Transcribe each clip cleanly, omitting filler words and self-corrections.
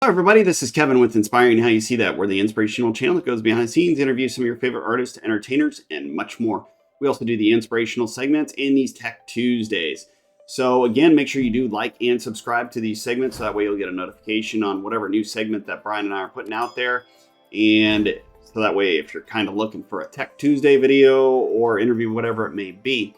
Hello everybody, this is Kevin with Inspiring How You See That. We're the inspirational channel that goes behind the scenes, interviews some of your favorite artists, entertainers, and much more. We also do the inspirational segments and these Tech Tuesdays. So again, make sure you do like and subscribe to these segments, so that way you'll get a notification on whatever new segment that Brian and I are putting out there. And so that way, if you're kind of looking for a Tech Tuesday video or interview, whatever it may be.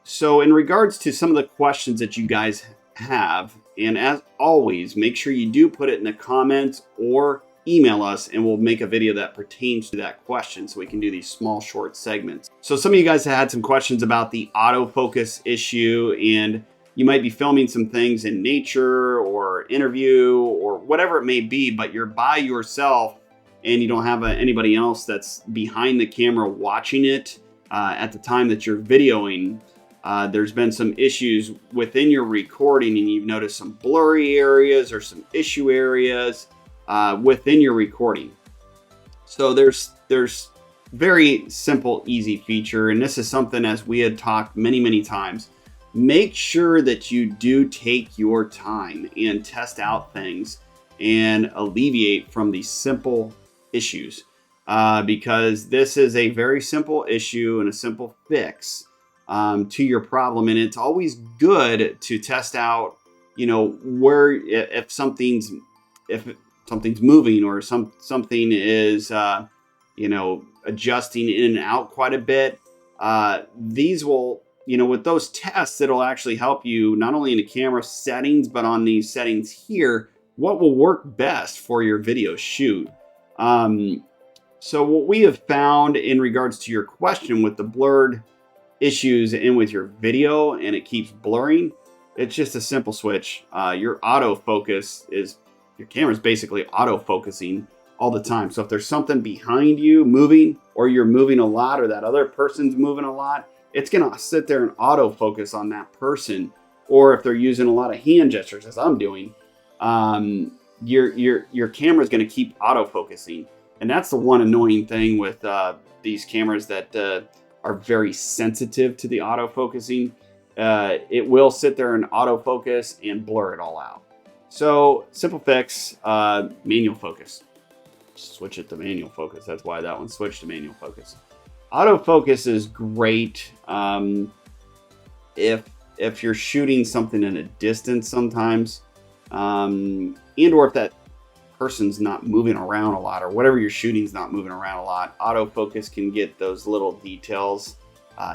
So in regards to some of the questions that you guys have, and as always, make sure you do put it in the comments or email us and we'll make a video that pertains to that question so we can do these small short segments. So some of you guys had some questions about the autofocus issue, and you might be filming some things in nature or interview or whatever it may be, but you're by yourself and you don't have anybody else that's behind the camera watching it at the time that you're videoing. There's been some issues within your recording, and you've noticed some blurry areas or some issue areas within your recording. So there's very simple, easy feature, and this is something, as we had talked many times, make sure that you do take your time and test out things and alleviate from these simple issues, because this is a very simple issue and a simple fix to your problem. And it's always good to test out, where if something's moving or something is, adjusting in and out quite a bit. These will, with those tests, it'll actually help you not only in the camera settings, but on these settings here, what will work best for your video shoot. So what we have found in regards to your question with the blurred issues in with your video and it keeps blurring, it's just a simple switch. Your autofocus is, your camera's basically autofocusing all the time. So if there's something behind you moving, or you're moving a lot, or that other person's moving a lot, it's gonna sit there and autofocus on that person. Or if they're using a lot of hand gestures, as I'm doing, your camera's gonna keep autofocusing. And that's the one annoying thing with these cameras that are very sensitive to the autofocusing. It will sit there and autofocus and blur it all out. So simple fix, manual focus. Switch it to manual focus. That's why that one switched to manual focus. Autofocus is great if you're shooting something in a distance sometimes, and or if that person's not moving around a lot, or whatever you're shooting is not moving around a lot. Autofocus can get those little details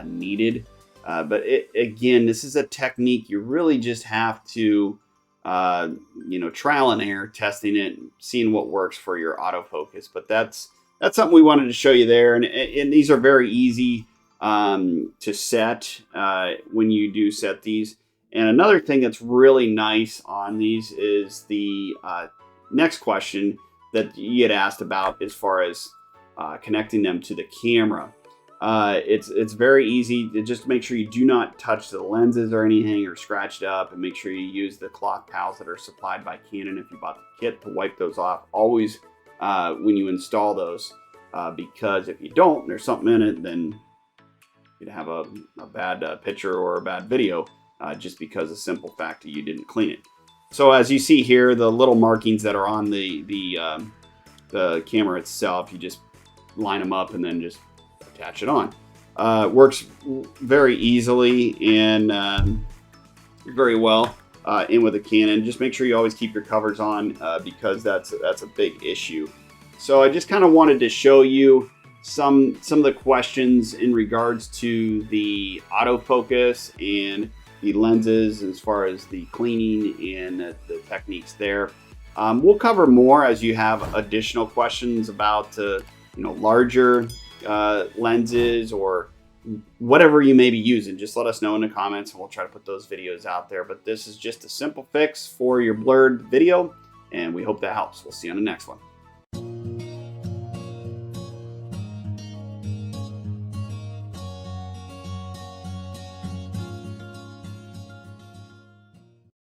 needed. But again, this is a technique you really just have to, trial and error, testing it, seeing what works for your autofocus. But that's something we wanted to show you there. And these are very easy to set when you do set these. And another thing that's really nice on these is the next question that you had asked about as far as connecting them to the camera. It's very easy to just make sure you do not touch the lenses or anything or scratch it up, and make sure you use the cloth towels that are supplied by Canon if you bought the kit to wipe those off always when you install those, because if you don't, there's something in it, then you'd have a bad picture or a bad video just because of the simple fact that you didn't clean it. So as you see here, the little markings that are on the camera itself, you just line them up and then just attach it on. Works very easily and very well in with a Canon. Just make sure you always keep your covers on because that's a big issue. So I just kind of wanted to show you some of the questions in regards to the autofocus and the lenses as far as the cleaning and the techniques there. We'll cover more as you have additional questions about larger lenses or whatever you may be using. Just let us know in the comments and we'll try to put those videos out there. But this is just a simple fix for your blurred video, and we hope that helps. We'll see you on the next one.